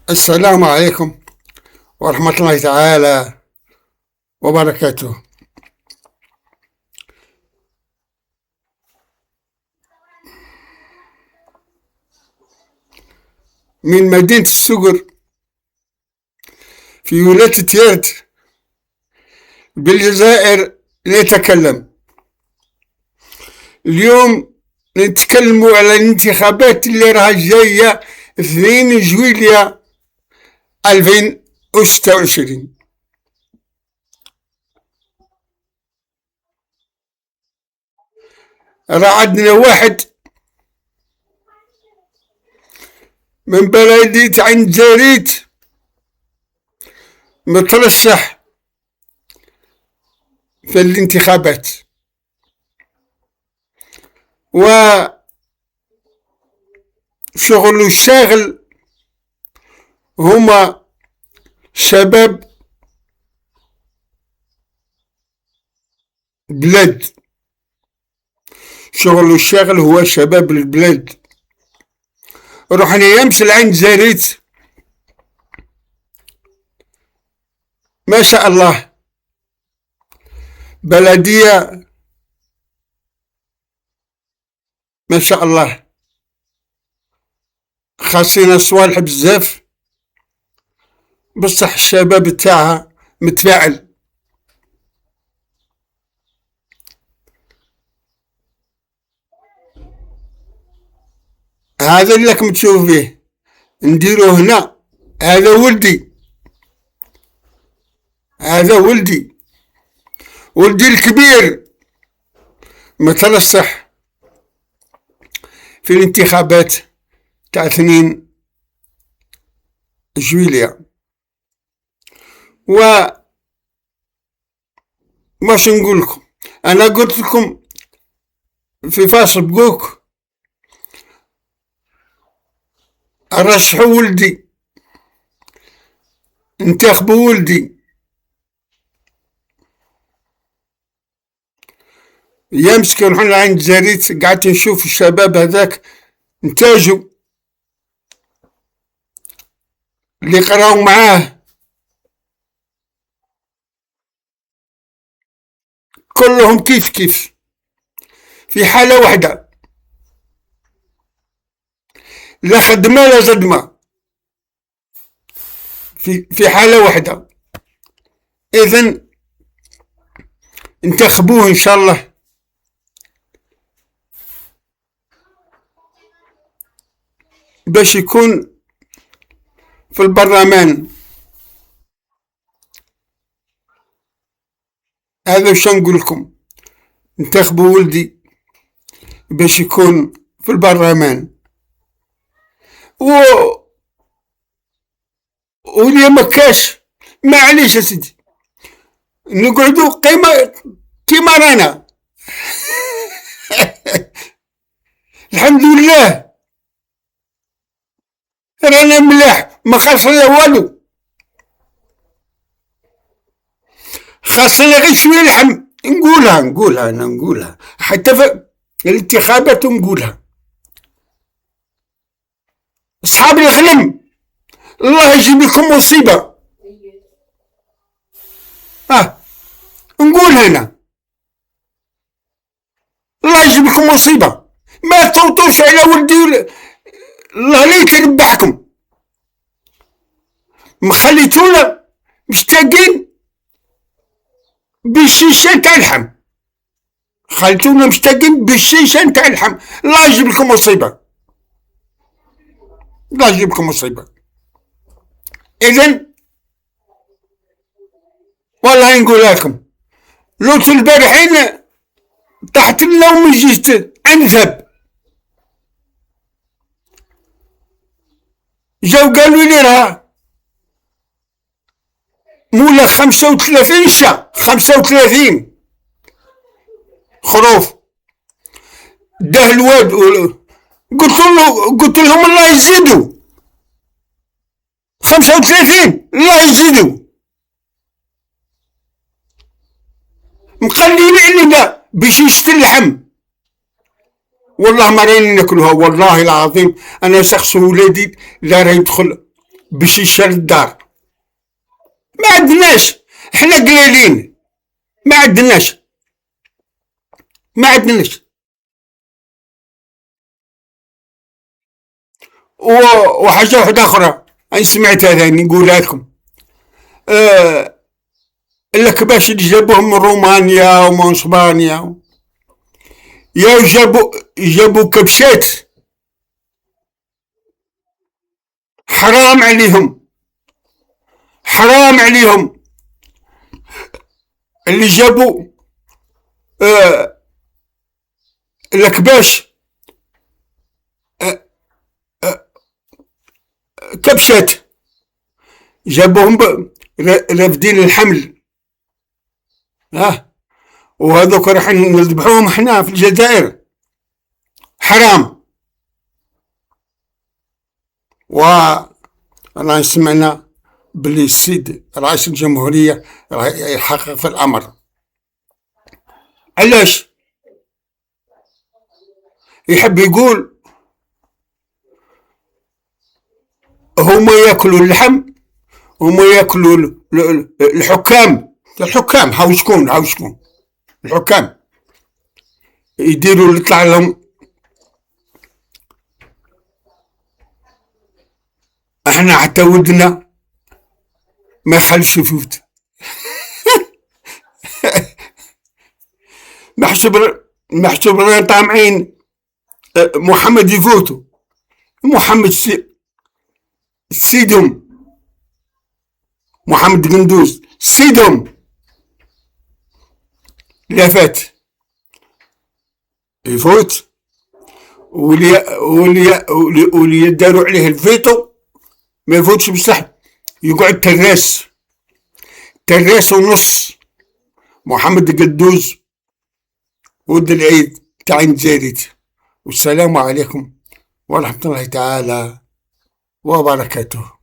السلام عليكم ورحمة الله تعالى وبركاته. من مدينة السقر في ولاية تيرت بالجزائر نتكلم. اليوم نتكلم على الانتخابات اللي راها جاية 2 جويلية 2026. راه عندنا واحد من بلدية عين جاريت مترشح في الانتخابات، وشغله الشاغل هما شباب بلاد. شغله الشاغل هو شباب البلاد. رحنا يمس العين زاريت، ما شاء الله، بلدية ما شاء الله، خاصين صوالح بزاف، بصح الشباب تاعها متفاعل. هذا اللي راكم تشوفوا فيه نديرو هنا. هذا ولدي، هذا ولدي الكبير مترشح في الانتخابات تاع 2 جويلية. و ماش نقول لكم، انا قلت لكم في فيسبوك رشحوا ولدي، انتخبوا ولدي. يمس كي رحنا عند زاريت قعدت نشوف الشباب هذاك نتاجوا اللي قراو معاه كلهم كيف كيف، في حالة واحدة، لا خدمة لا صدمة، في حالة واحدة. إذن انتخبوه إن شاء الله، باش يكون في البرلمان. هذا وش نقول لكم، انتخبوا ولدي باش يكون في البرلمان. واللي مكاش معليش يا سيدي، نقعدوا قيمة كيما رانا. الحمد لله رانا ملاح، ما خاصنا والو، خاصنا غير شوية لحم. نقولها حتى في الانتخابات نقولها. اصحاب الغنم الله يجيب لكم مصيبة. نقول هنا الله يجيب لكم مصيبة، ما توطوش على ولدي، الله لا يتربحكم. مخليتونا مشتاقين بالشيشة تاع اللحم، خليتونا مشتاقين بالشيشة تاع اللحم. الله يجيب لكم مصيبة، الله يجيب لكم مصيبة. إذن والله نقول لكم، لوت البارحين تحت النوم جيت أنذهب، جاو قالوا لي راه مولا 35 شا 35 خروف. داه الواد، قلت لهم الله يزيدوا 35، الله يزيدوا. مقلين علينا باش يشتري اللحم، والله ما راني ناكلها. والله العظيم انا شخص ولادي لا راه يدخل باش يشري الدار. ما عندناش، احنا قليلين، ما عندناش ما عندناش. وحاجة واحدة أخرى أنا سمعتها ثاني نقولها لكم. آه الكباش اللي جابوهم من رومانيا ومن اسبانيا، يا جابوا كبشات، حرام عليهم، حرام عليهم اللي جابوا آه الكباش، آه آه كبشات جابوهم رافدين الحمل. وهذوك راح نذبحوهم احنا في الجزائر، حرام. وأنا سمعنا باللي السيد رئيس الجمهورية راح يحقق في الأمر. علاش؟ يحب يقول هما ياكلوا اللحم، هما ياكلوا الحكام هاو شكون الحكام يديروا اللي يطلع لهم. احنا حتى ودنا ما يخليش يفوت. محسوب رانا طامعين محمد يفوتوا، محمد سيدهم، محمد قندوز سيدهم لا فات يفوت، واللي داروا عليه الفيتو ما يفوتش بصح، يقعد تراس ونص. محمد قدوز ود العيد تاع نزاريت. والسلام عليكم ورحمة الله تعالى وبركاته.